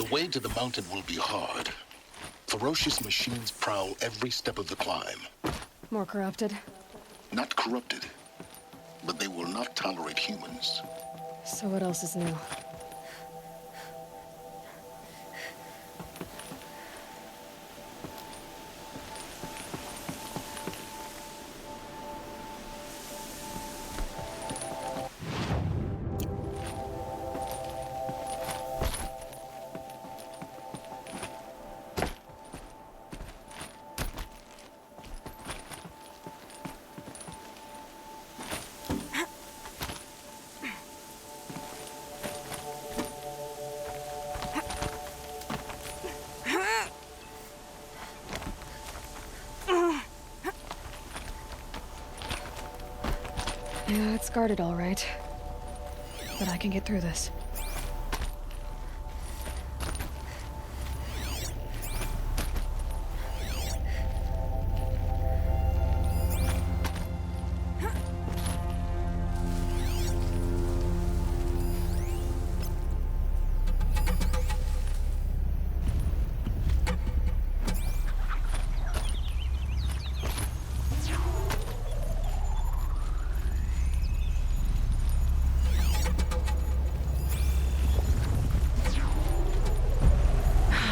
The way to the mountain will be hard. Ferocious machines prowl every step of the climb. More corrupted? Not corrupted, but they will not tolerate humans. So what else is new? Yeah, it's guarded all right. But I can get through this.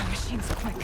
Machine's quick.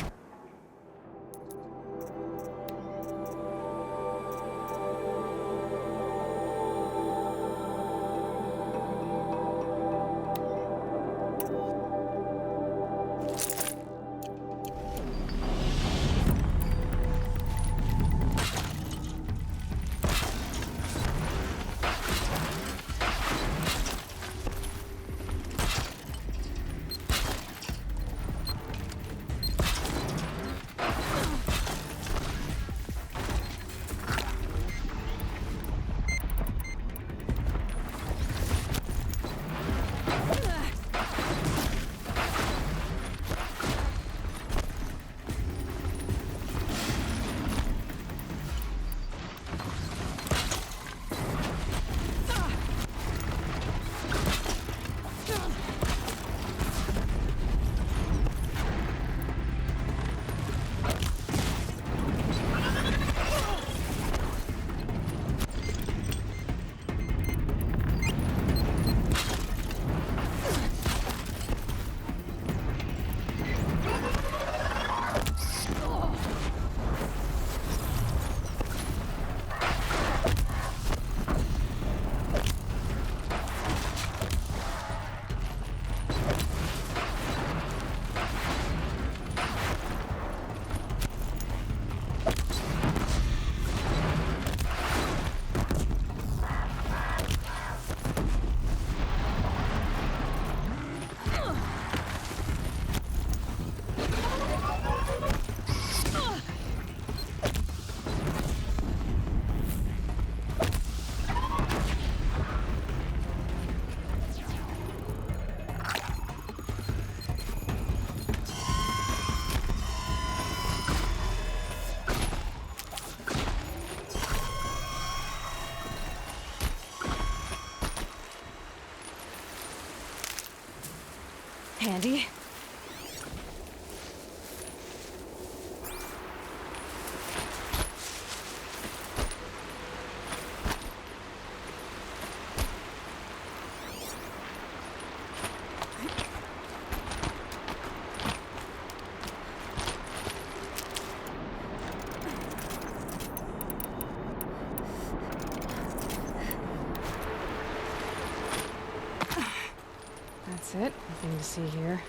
Handy. That's it. Nothing to see here.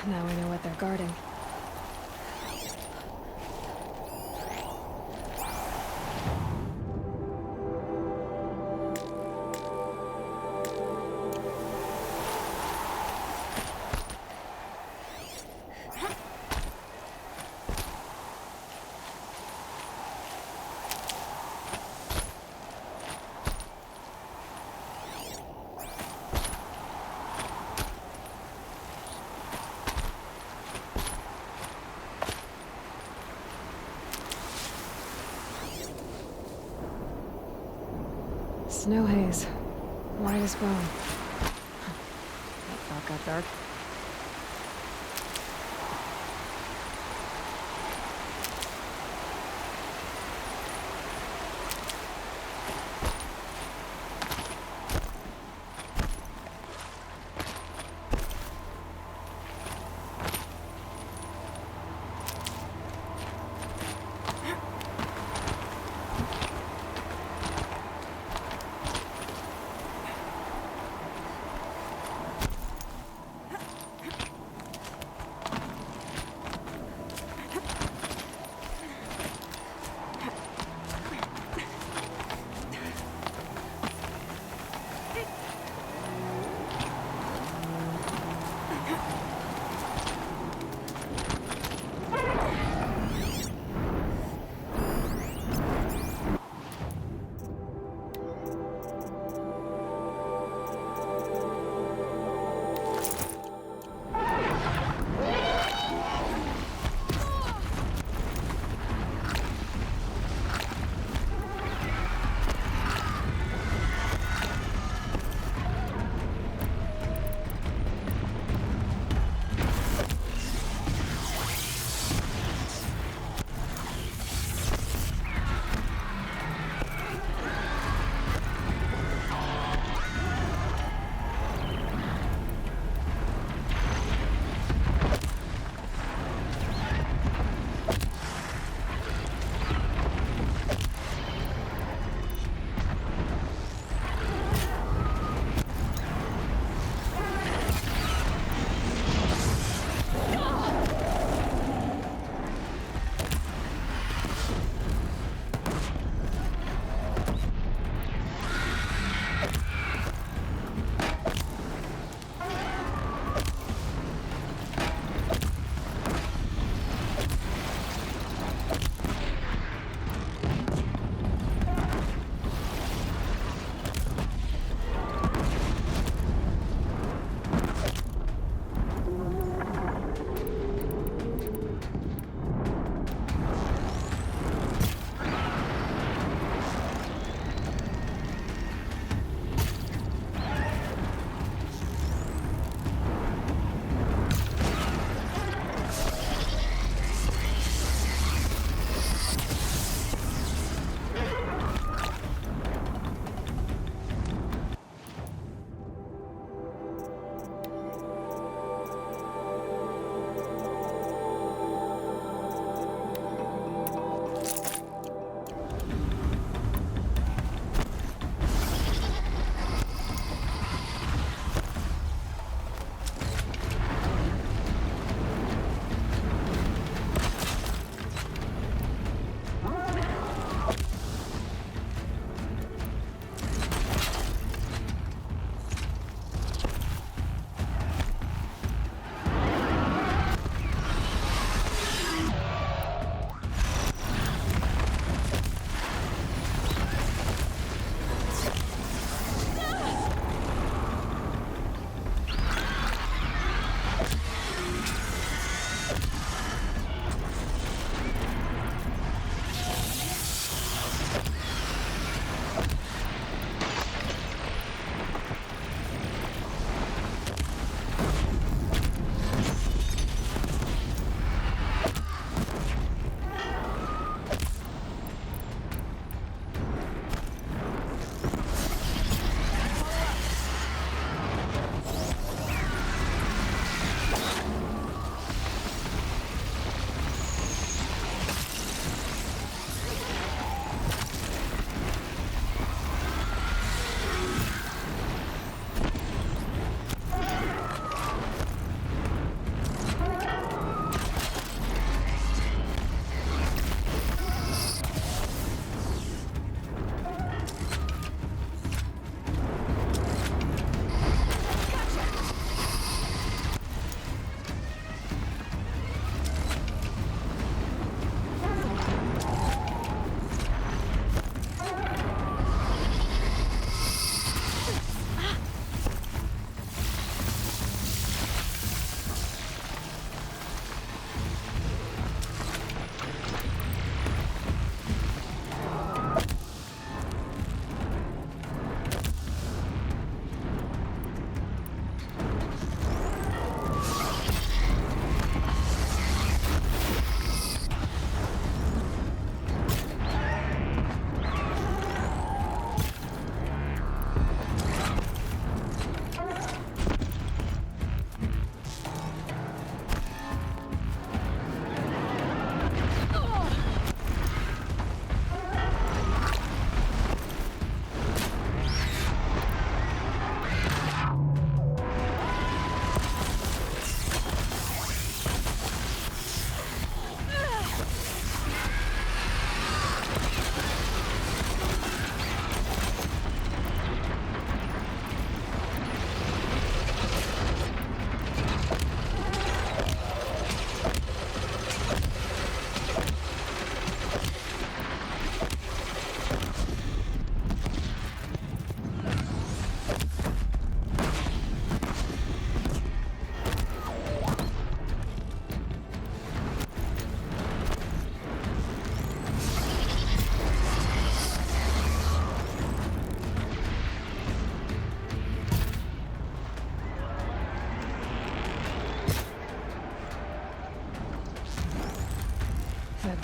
Now we know what they're guarding. no haze. White as bone. That thought got dark.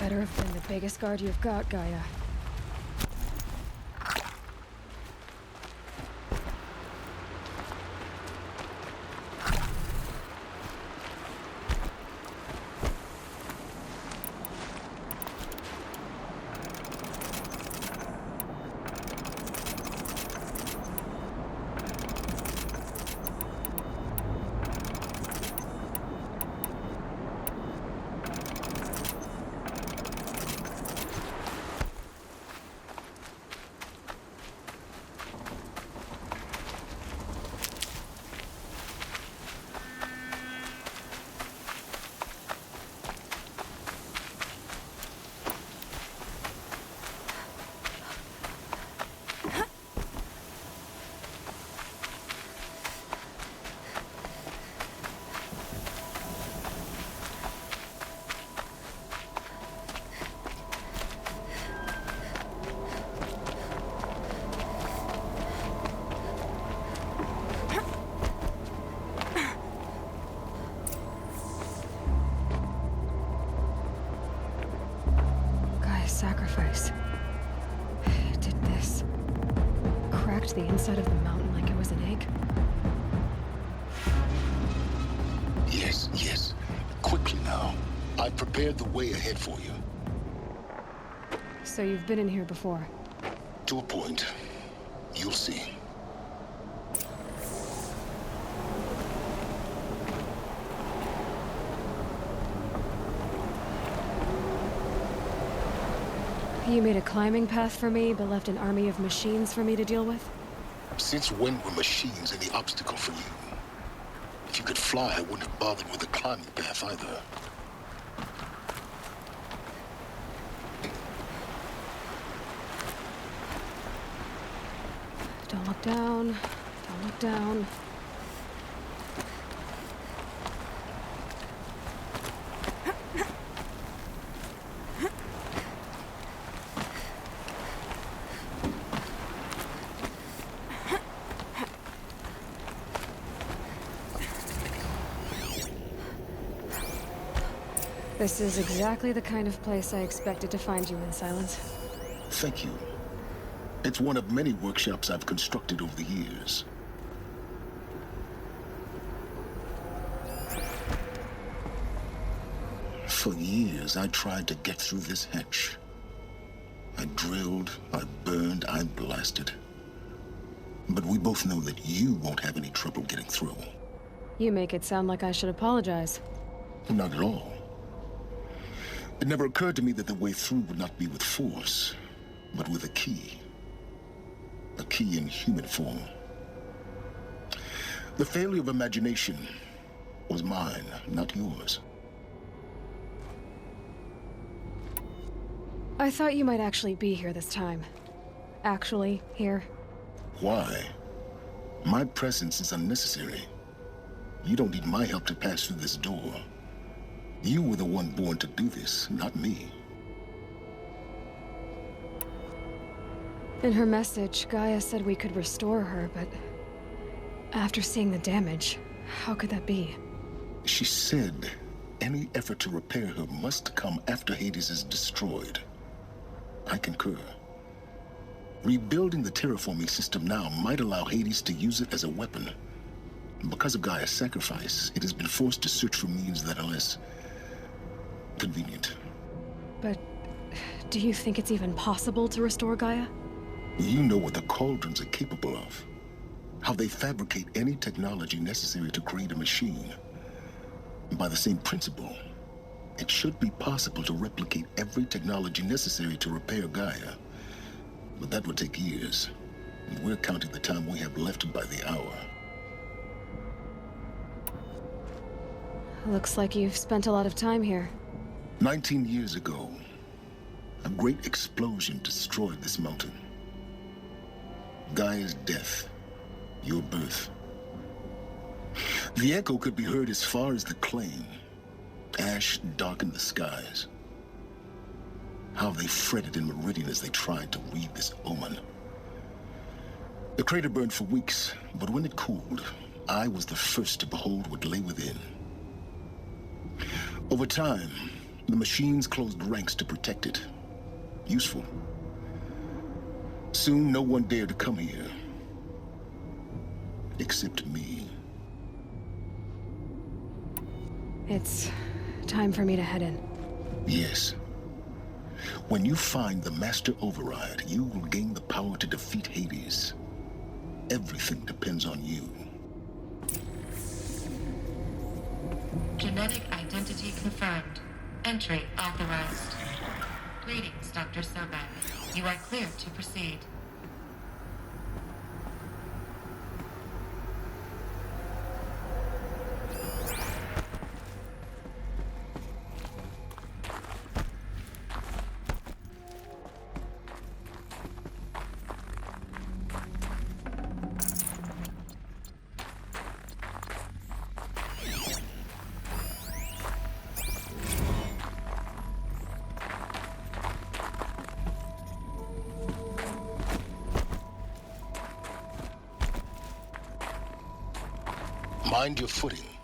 better have been the biggest guard you've got, Gaia. Sacrifice. It did this. Cracked the inside of the mountain like it was an egg. Yes, yes. Quickly now. I've prepared the way ahead for you. So you've been in here before? To a point. You'll see. You made a climbing path for me, but left an army of machines for me to deal with? Since when were machines any obstacle for you? If you could fly, I wouldn't have bothered with a climbing path either. Don't look down. Don't look down. This is exactly the kind of place I expected to find you in, Silence. Thank you. It's one of many workshops I've constructed over the years. For years, I tried to get through this hatch. I drilled, I burned, I blasted. But we both know that you won't have any trouble getting through. You make it sound like I should apologize. Not at all. It never occurred to me that the way through would not be with force, but with a key. A key in human form. The failure of imagination was mine, not yours. I thought you might actually be here this time. Actually, here. Why? My presence is unnecessary. You don't need my help to pass through this door. You were the one born to do this, not me. In her message, Gaia said we could restore her, but after seeing the damage, how could that be? She said any effort to repair her must come after Hades is destroyed. I concur. Rebuilding the terraforming system now might allow Hades to use it as a weapon. Because of Gaia's sacrifice, it has been forced to search for means that are less convenient. But do you think it's even possible to restore Gaia? You know what the Cauldrons are capable of. How they fabricate any technology necessary to create a machine. By the same principle, it should be possible to replicate every technology necessary to repair Gaia. But that would take years. And we're counting the time we have left by the hour. Looks like you've spent a lot of time here. 19 years ago, a great explosion destroyed this mountain. Gaia's death, your birth. The echo could be heard as far as the Claim. Ash darkened the skies. How they fretted in Meridian as they tried to read this omen. The crater burned for weeks, but when it cooled, I was the first to behold what lay within. Over time, The machines closed ranks to protect it. Useful. Soon, no one dared to come here. Except me. It's time for me to head in. Yes. When you find the Master Override, you will gain the power to defeat Hades. Everything depends on you. Genetic identity confirmed. Entry authorized. Greetings, Dr. Sobek. You are clear to proceed. Mind your footing.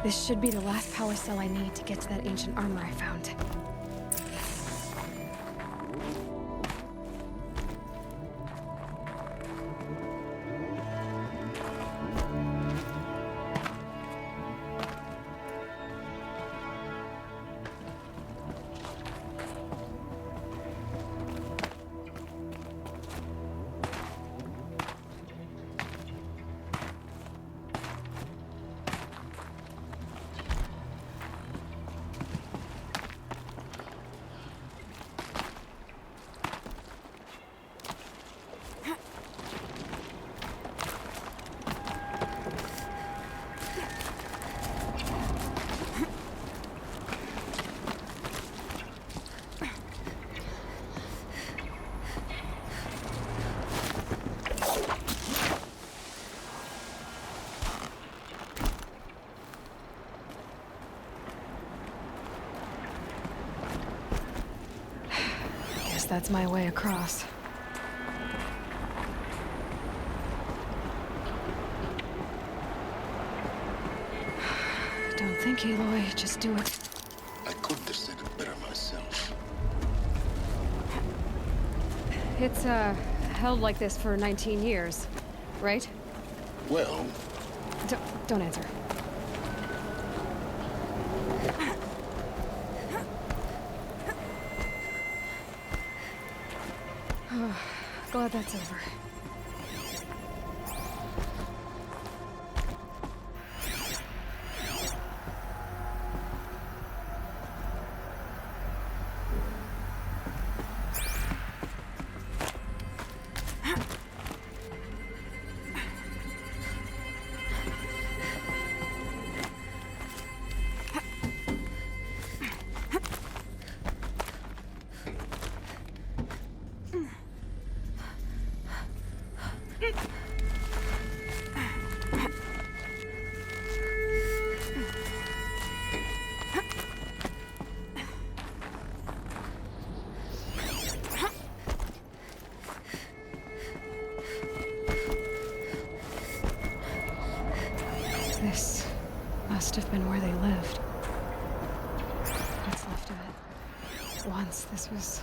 This should be the last power cell I need to get to that ancient armor I found. That's my way across. Don't think, Aloy. Just do it. I couldn't have said it better myself. It's, held like this for 19 years, right? Well... Don't answer. Glad that's over. have been where they lived. What's left of it. Once, this was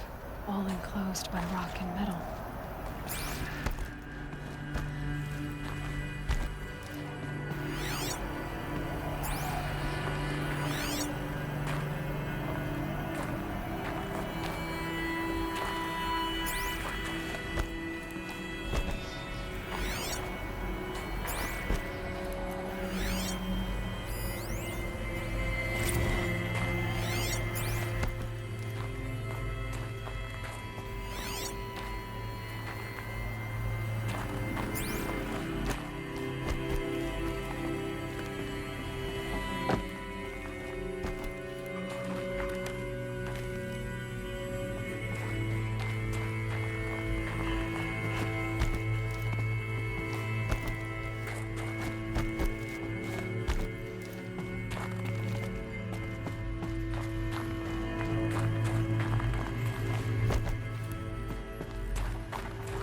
all enclosed by rock and metal.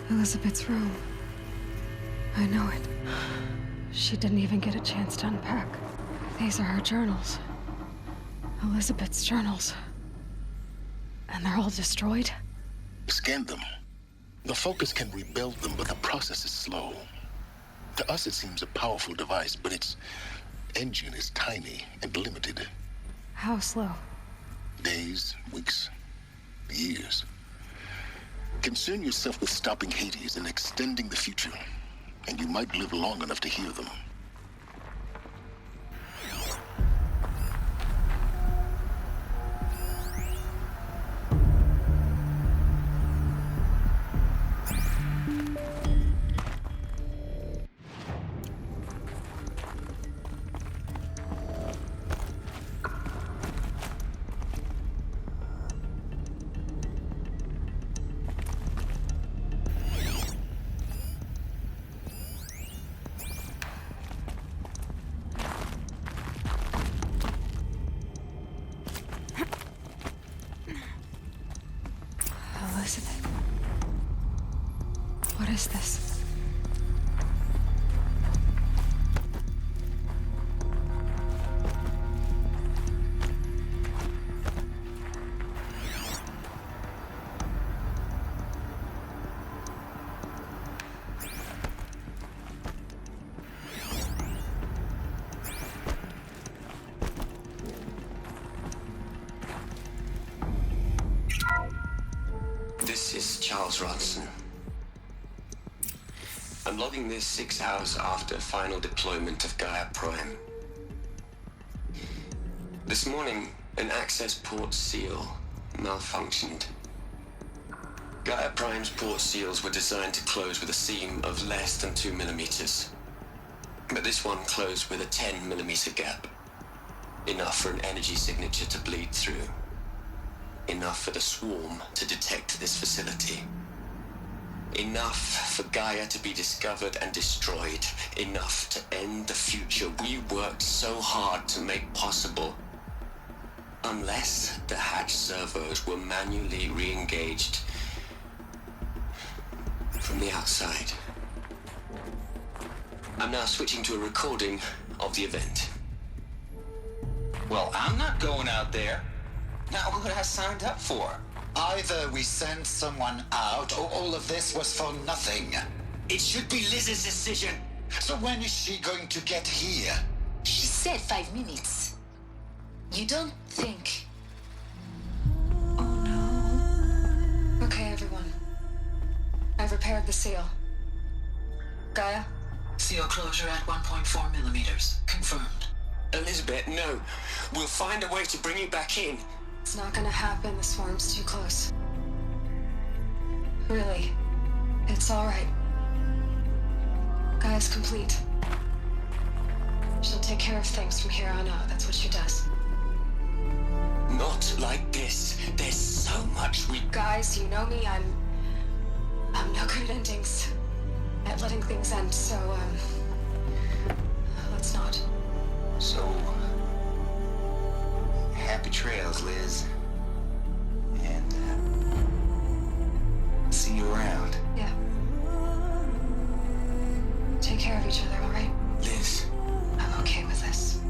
Elizabeth's room. I know it. She didn't even get a chance to unpack. These are her journals. Elizabeth's journals. And they're all destroyed? Scan them. The Focus can rebuild them, but the process is slow. To us, it seems a powerful device, but its engine is tiny and limited. How slow? Days, weeks, years. Concern yourself with stopping Hades and extending the future, and you might live long enough to hear them. Elizabeth. What is this? This is Charles Rodson. I'm logging this 6 hours after final deployment of Gaia Prime. This morning, an access port seal malfunctioned. Gaia Prime's port seals were designed to close with a seam of less than 2 millimeters. But this one closed with a 10 millimeter gap. Enough for an energy signature to bleed through. Enough for the swarm to detect this facility. Enough for Gaia to be discovered and destroyed. Enough to end the future we worked so hard to make possible. Unless the hatch servos were manually re-engaged from the outside. I'm now switching to a recording of the event. Well, I'm not going out there. Not what I signed up for. Either we send someone out, or all of this was for nothing. It should be Liz's decision. So when is she going to get here? She said 5 minutes. You don't think... Oh no. Okay, everyone. I've repaired the seal. Gaia? Seal closure at 1.4 millimeters. Confirmed. Elizabeth, no. We'll find a way to bring you back in. It's not gonna happen. The swarm's too close. Really. It's all right. Gaia's complete. She'll take care of things from here on out. That's what she does. Not like this. There's so much we... Guys, you know me. I'm no good at endings. At letting things end, so, let's not. So... happy trails, Liz. And, see you around. Yeah. Take care of each other, all right? Liz, I'm okay with this.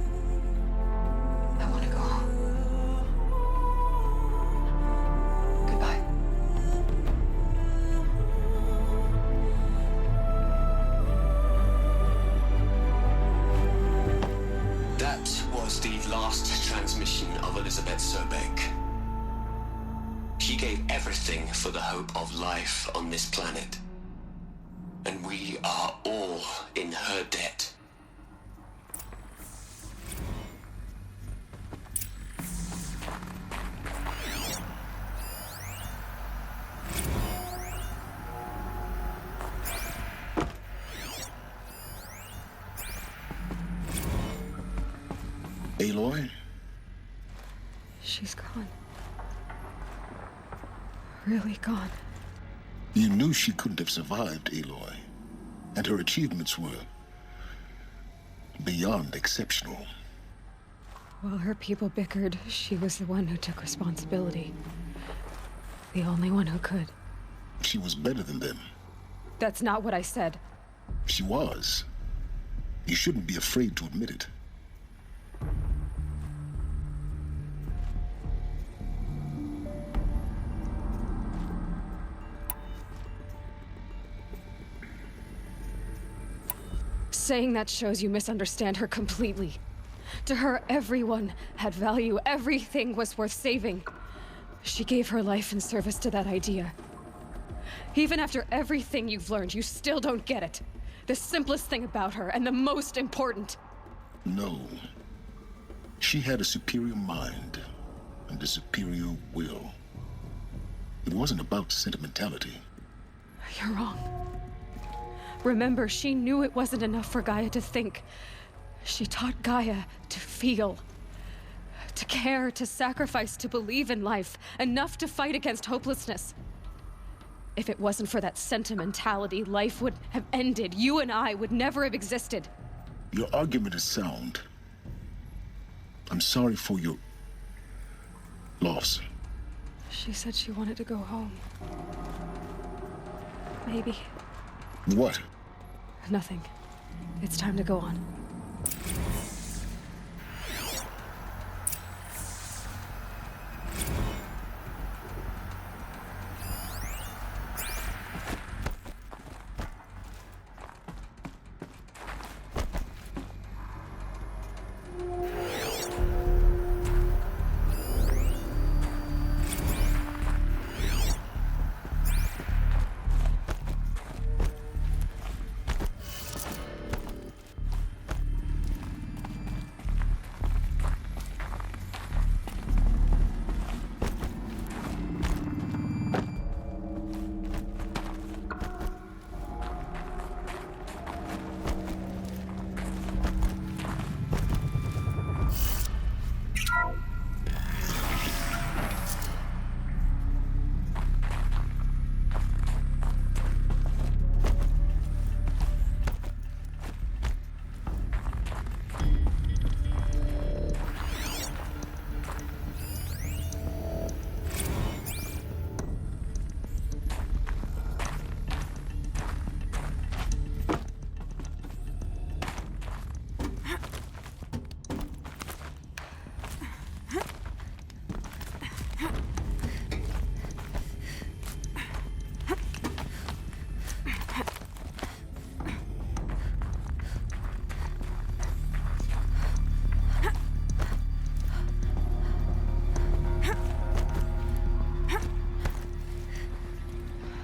gave everything for the hope of life on this planet. And we are all in her debt. Aloy? She's gone. Really gone. You knew she couldn't have survived, Aloy. And her achievements were beyond exceptional. While her people bickered, she was the one who took responsibility. The only one who could. She was better than them. That's not what I said. She was. You shouldn't be afraid to admit it. Saying that shows you misunderstand her completely. To her, everyone had value. Everything was worth saving. She gave her life in service to that idea. Even after everything you've learned, you still don't get it. The simplest thing about her, and the most important. No. She had a superior mind and a superior will. It wasn't about sentimentality. You're wrong. Remember, she knew it wasn't enough for Gaia to think. She taught Gaia to feel. To care, to sacrifice, to believe in life. Enough to fight against hopelessness. If it wasn't for that sentimentality, life would have ended. You and I would never have existed. Your argument is sound. I'm sorry for your loss. She said she wanted to go home. Maybe. What? Nothing. It's time to go on.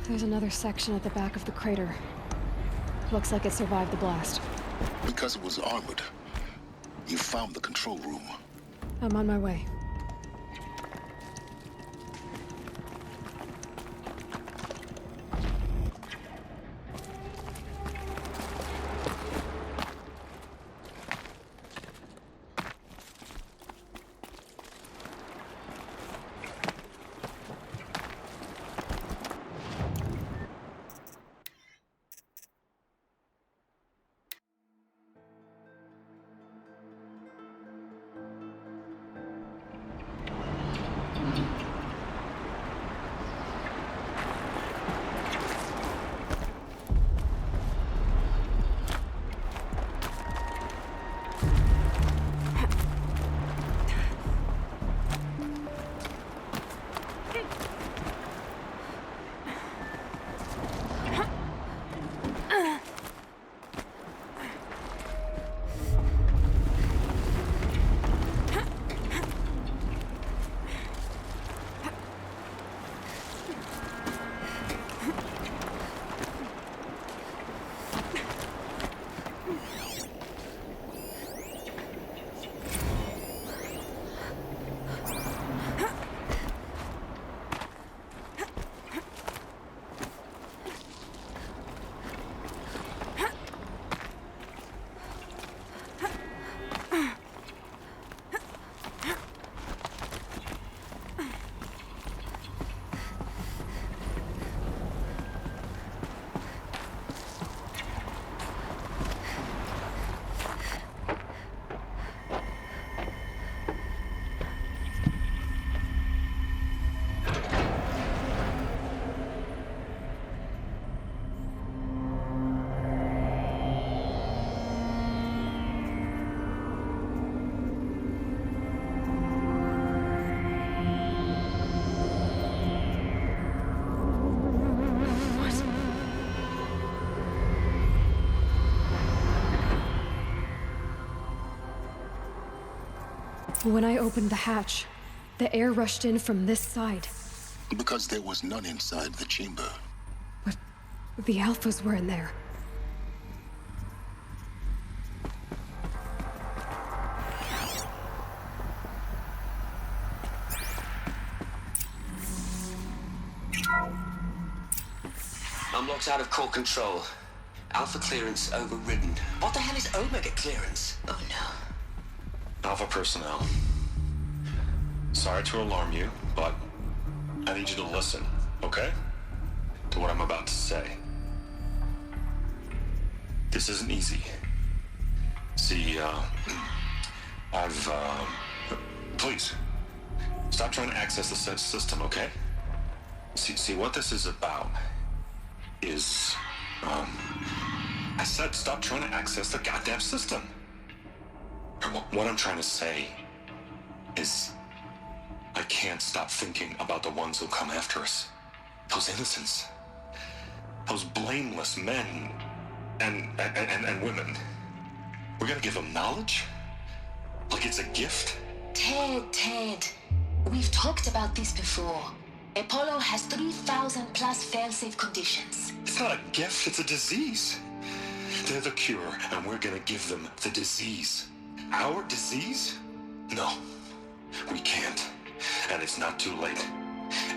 There's another section at the back of the crater. Looks like it survived the blast. Because it was armored. You found the control room. I'm on my way. When I opened the hatch, the air rushed in from this side. Because there was none inside the chamber. But the Alphas were in there. Unlocked out of core control. Alpha clearance overridden. What the hell is Omega clearance? Oh no. Alpha personnel. Sorry to alarm you, but I need you to listen, okay? To what I'm about to say. This isn't easy. See, please, stop trying to access the system, okay? See, what this is about is, I said stop trying to access the goddamn system. What I'm trying to say is I can't stop thinking about the ones who'll come after us. Those innocents. Those blameless men and women. We're gonna give them knowledge? Like it's a gift? Ted. We've talked about this before. Apollo has 3,000 plus fail-safe conditions. It's not a gift, it's a disease. They're the cure, and we're gonna give them the disease. Our disease? No, we can't. And it's not too late.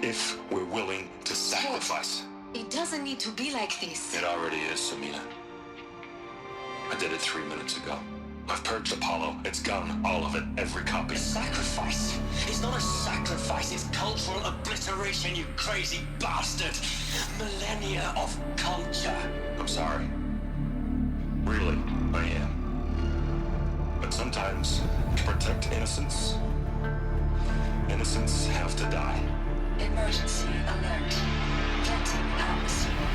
If we're willing to sacrifice. It doesn't need to be like this. It already is, Samina. I did it 3 minutes ago. I've purged Apollo. It's gone. All of it. Every copy. Sacrifice? It's not a sacrifice, it's cultural obliteration, you crazy bastard! Millennia of culture! I'm sorry. Really, I am. But sometimes, to protect innocence, innocents have to die. Emergency alert. Venting atmosphere.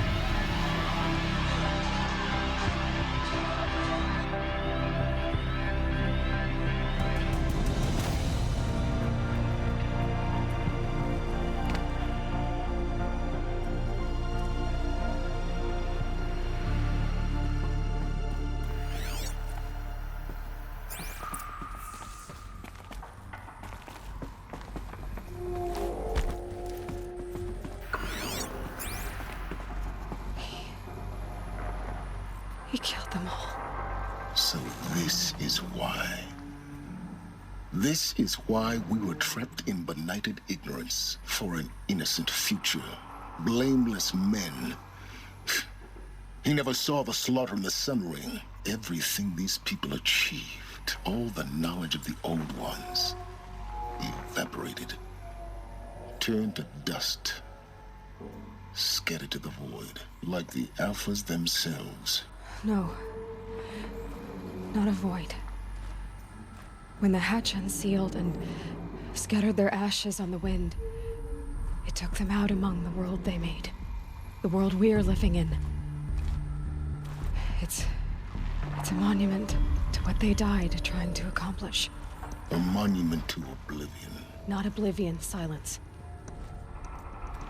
He killed them all. So this is why. This is why we were trapped in benighted ignorance for an innocent future. Blameless men. He never saw the slaughter in the Sun Ring. Everything these people achieved, all the knowledge of the old ones, evaporated, turned to dust, scattered to the void, like the Alphas themselves. No. Not a void. When the hatch unsealed and scattered their ashes on the wind, it took them out among the world they made. The world we're living in. It's a monument to what they died trying to accomplish. A monument to oblivion. Not oblivion, silence.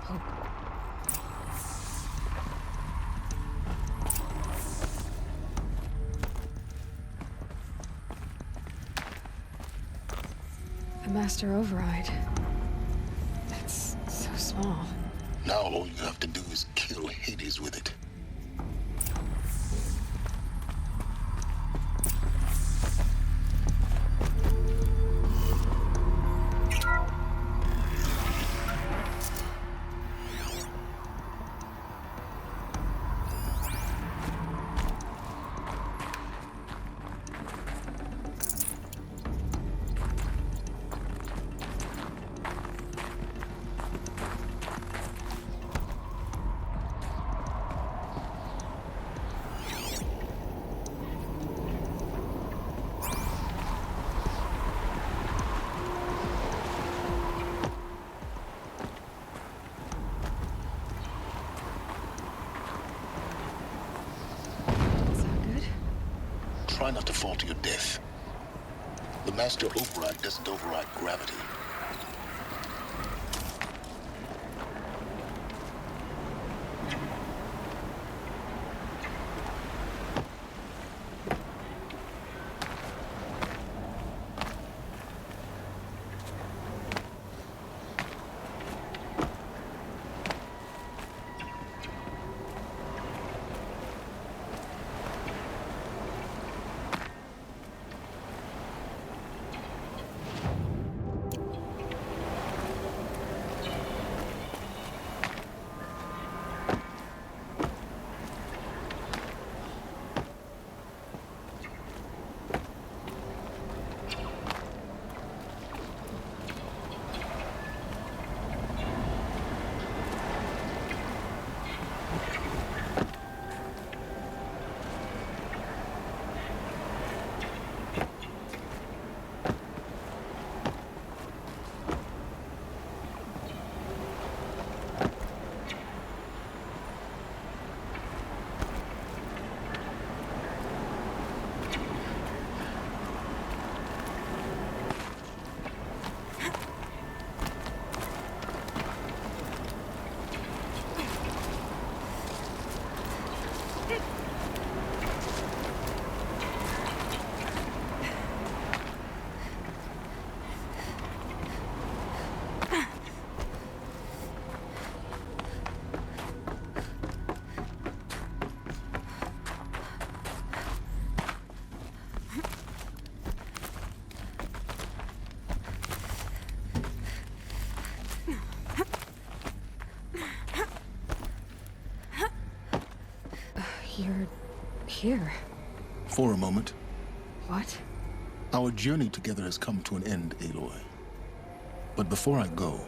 Hope. The Master Override. It's so small. Now all you have to do is kill Hades with it. Try not to fall to your death. The Master Override doesn't override gravity. You're here. For a moment. What? Our journey together has come to an end, Aloy. But before I go,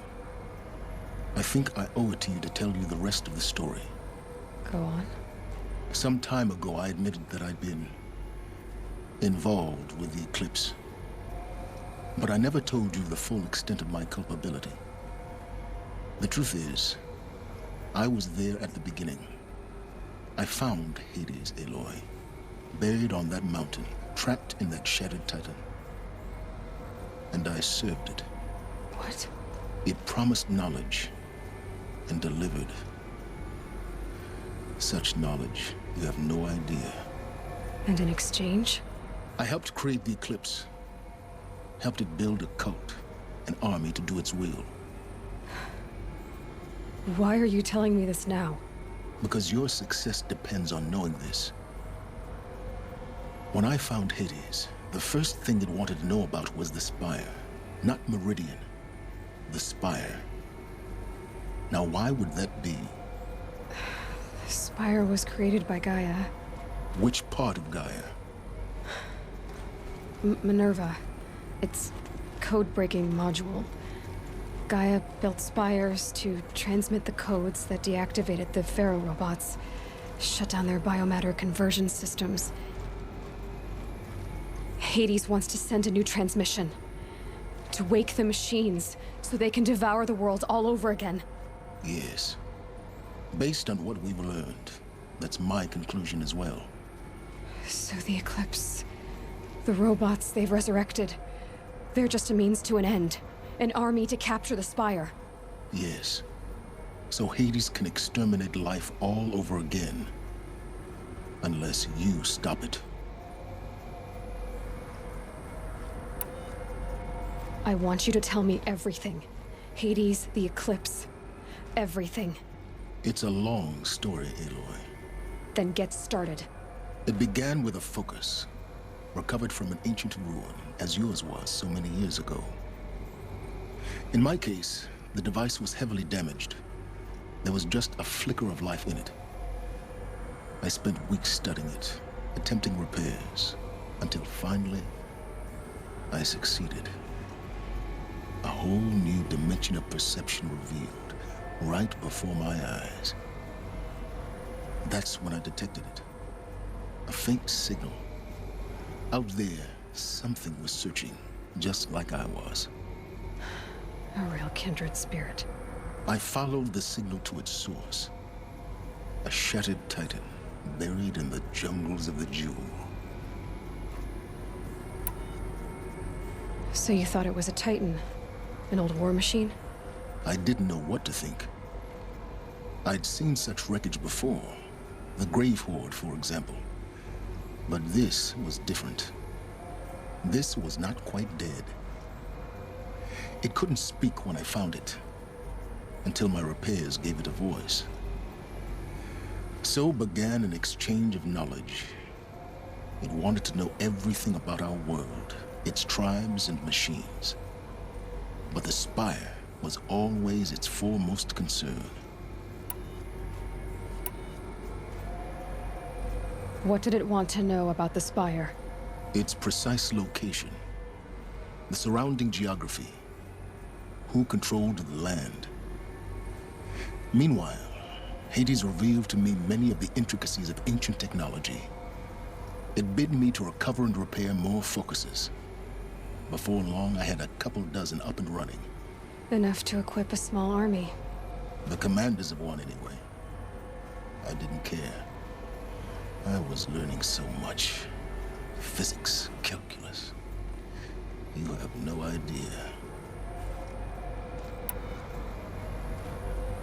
I think I owe it to you to tell you the rest of the story. Go on. Some time ago, I admitted that I'd been involved with the Eclipse. But I never told you the full extent of my culpability. The truth is, I was there at the beginning. I found Hades, Aloy, buried on that mountain, trapped in that shattered Titan. And I served it. What? It promised knowledge and delivered. Such knowledge, you have no idea. And in exchange? I helped create the Eclipse. Helped it build a cult, an army to do its will. Why are you telling me this now? Because your success depends on knowing this. When I found Hades, the first thing it wanted to know about was the Spire. Not Meridian. The Spire. Now, why would that be? The Spire was created by Gaia. Which part of Gaia? Minerva. It's code-breaking module. Gaia built spires to transmit the codes that deactivated the Pharaoh robots, shut down their biomatter conversion systems. Hades wants to send a new transmission. To wake the machines, so they can devour the world all over again. Yes. Based on what we've learned, that's my conclusion as well. So the Eclipse... the robots they've resurrected... they're just a means to an end. An army to capture the Spire. Yes. So Hades can exterminate life all over again. Unless you stop it. I want you to tell me everything. Hades, the Eclipse. Everything. It's a long story, Aloy. Then get started. It began with a focus. Recovered from an ancient ruin, as yours was so many years ago. In my case, the device was heavily damaged. There was just a flicker of life in it. I spent weeks studying it, attempting repairs, until finally, I succeeded. A whole new dimension of perception revealed, right before my eyes. That's when I detected it. A faint signal. Out there, something was searching, just like I was. A real kindred spirit. I followed the signal to its source. A shattered Titan, buried in the jungles of the Jewel. So you thought it was a Titan? An old war machine? I didn't know what to think. I'd seen such wreckage before. The Grave Horde, for example. But this was different. This was not quite dead. It couldn't speak when I found it, until my repairs gave it a voice. So began an exchange of knowledge. It wanted to know everything about our world, its tribes and machines. But the Spire was always its foremost concern. What did it want to know about the Spire? Its precise location, the surrounding geography, who controlled the land. Meanwhile, Hades revealed to me many of the intricacies of ancient technology. It bid me to recover and repair more focuses. Before long, I had a couple dozen up and running. Enough to equip a small army. The commanders of one, anyway. I didn't care. I was learning so much. Physics, calculus. You have no idea.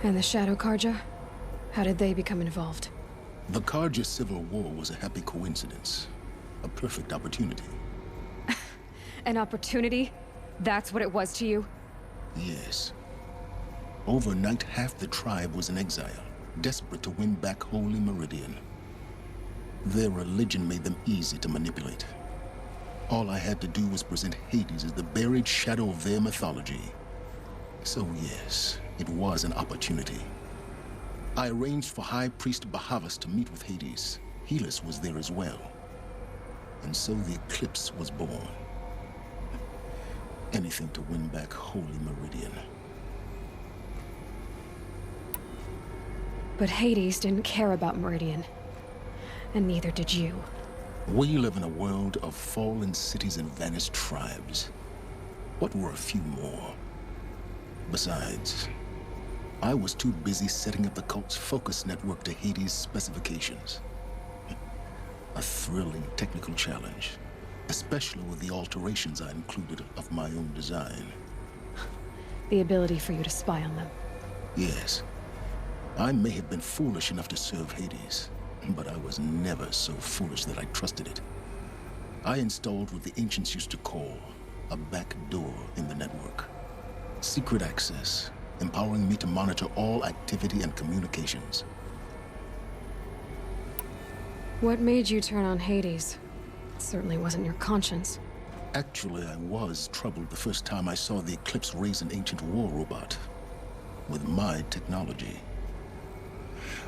And the Shadow Carja? How did they become involved? The Carja Civil War was a happy coincidence. A perfect opportunity. An opportunity? That's what it was to you? Yes. Overnight, half the tribe was in exile, desperate to win back Holy Meridian. Their religion made them easy to manipulate. All I had to do was present Hades as the buried shadow of their mythology. So yes, it was an opportunity. I arranged for High Priest Bahavas to meet with Hades, Helis was there as well. And so the Eclipse was born. Anything to win back Holy Meridian. But Hades didn't care about Meridian. And neither did you. We live in a world of fallen cities and vanished tribes. What were a few more? Besides, I was too busy setting up the cult's focus network to Hades' specifications. A thrilling technical challenge, especially with the alterations I included of my own design. The ability for you to spy on them. Yes. I may have been foolish enough to serve Hades, but I was never so foolish that I trusted it. I installed what the ancients used to call a back door in the network. Secret access, empowering me to monitor all activity and communications. What made you turn on Hades? It certainly wasn't your conscience. Actually, I was troubled the first time I saw the Eclipse raise an ancient war robot with my technology.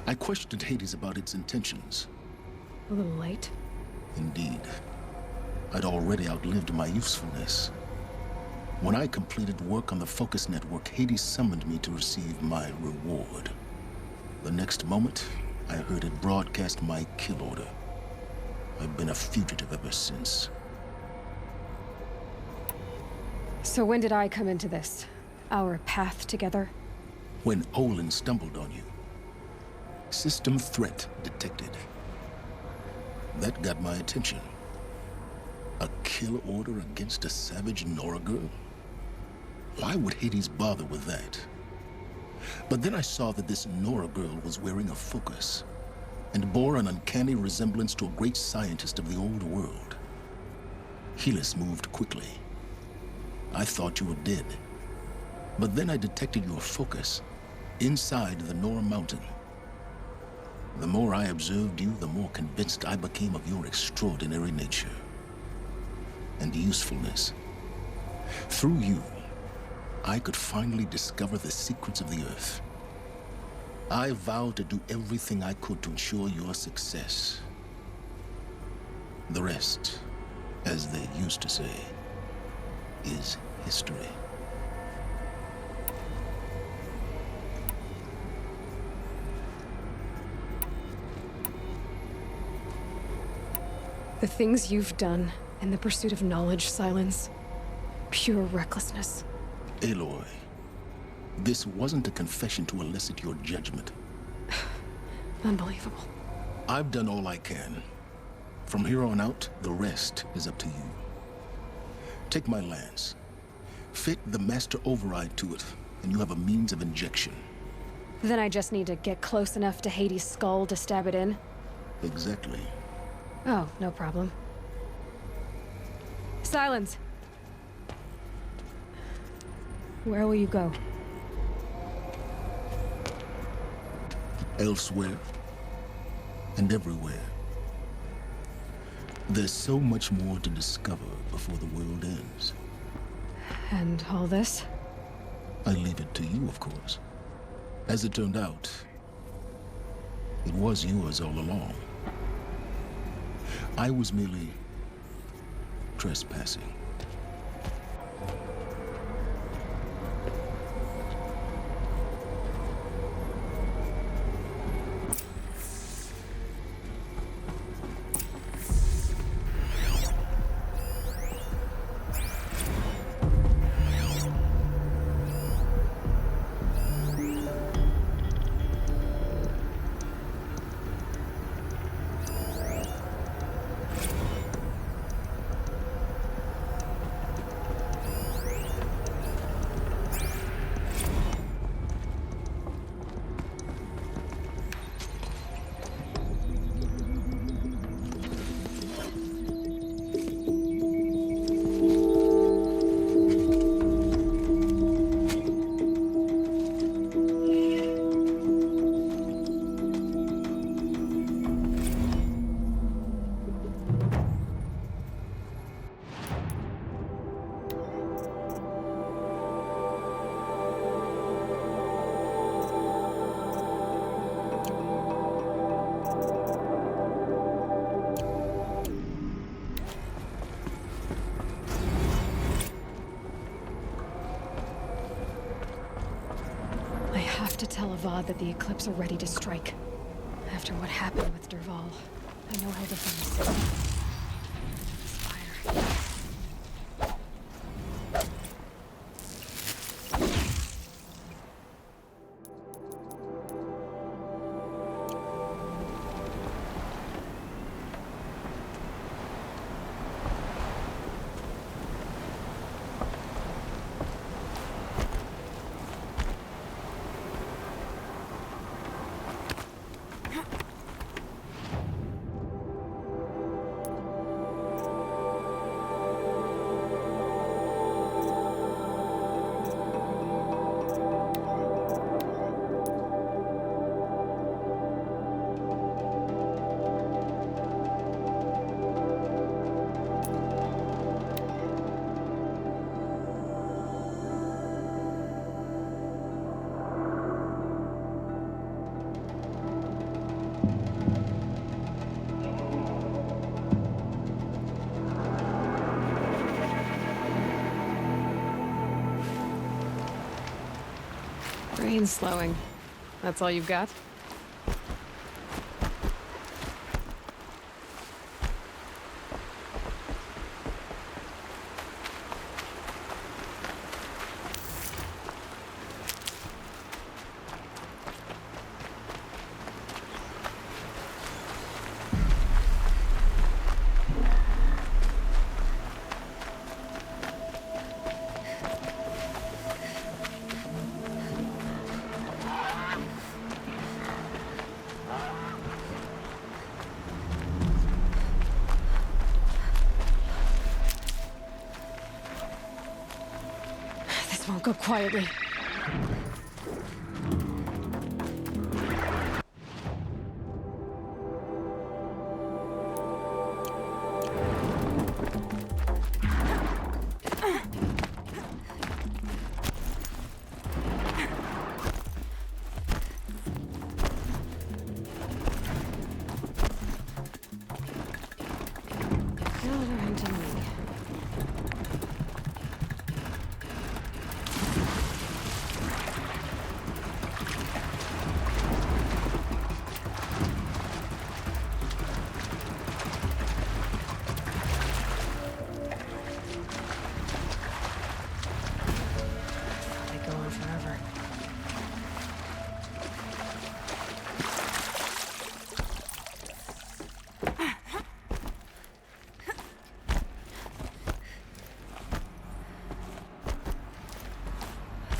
I questioned Hades about its intentions. A little late. Indeed. I'd already outlived my usefulness. When I completed work on the Focus Network, Hades summoned me to receive my reward. The next moment, I heard it broadcast my kill order. I've been a fugitive ever since. So when did I come into this? Our path together? When Olin stumbled on you. System threat detected. That got my attention. A kill order against a savage Nora girl? Why would Hades bother with that? But then I saw that this Nora girl was wearing a focus, and bore an uncanny resemblance to a great scientist of the old world. Helis moved quickly. I thought you were dead. But then I detected your focus inside the Nora mountain. The more I observed you, the more convinced I became of your extraordinary nature and usefulness. Through you, I could finally discover the secrets of the Earth. I vowed to do everything I could to ensure your success. The rest, as they used to say, is history. The things you've done in the pursuit of knowledge, Silence. Pure recklessness. Aloy, this wasn't a confession to elicit your judgment. Unbelievable. I've done all I can. From here on out, the rest is up to you. Take my lance. Fit the master override to it, and you have a means of injection. Then I just need to get close enough to Hades' skull to stab it in? Exactly. Oh, no problem. Silence! Where will you go? Elsewhere. And everywhere. There's so much more to discover before the world ends. And all this? I leave it to you, of course. As it turned out, it was yours all along. I was merely trespassing. God that the Eclipse are ready to strike. After what happened with Derval, I know he'll defend the city. This fire. Brain slowing. That's all you've got? Won't go quietly.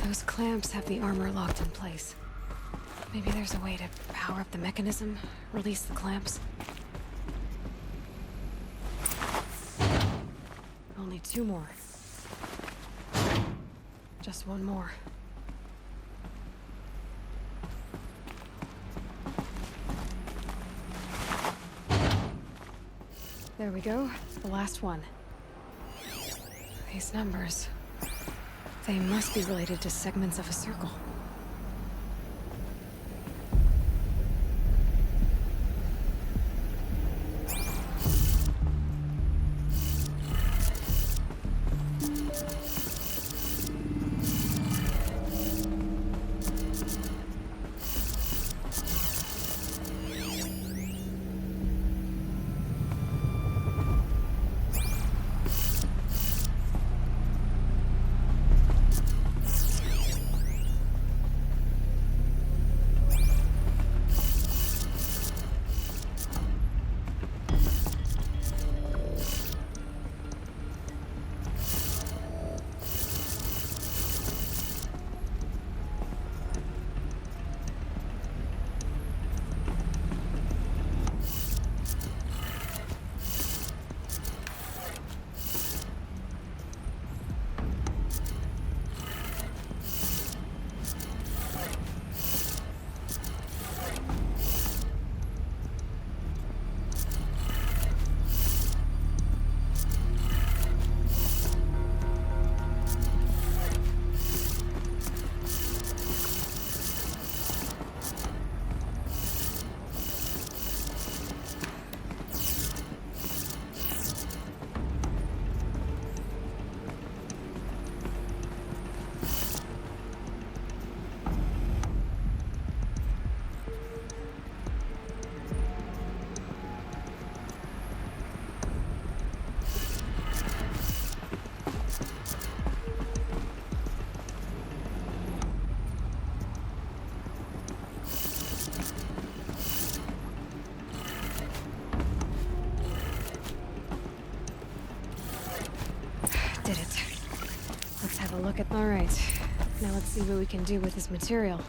Those clamps have the armor locked in place. Maybe there's a way to power up the mechanism, release the clamps. Only 2 more. Just 1 more. There we go. The last one. These numbers. They must be related to segments of a circle. Alright. Now let's see what we can do with this material.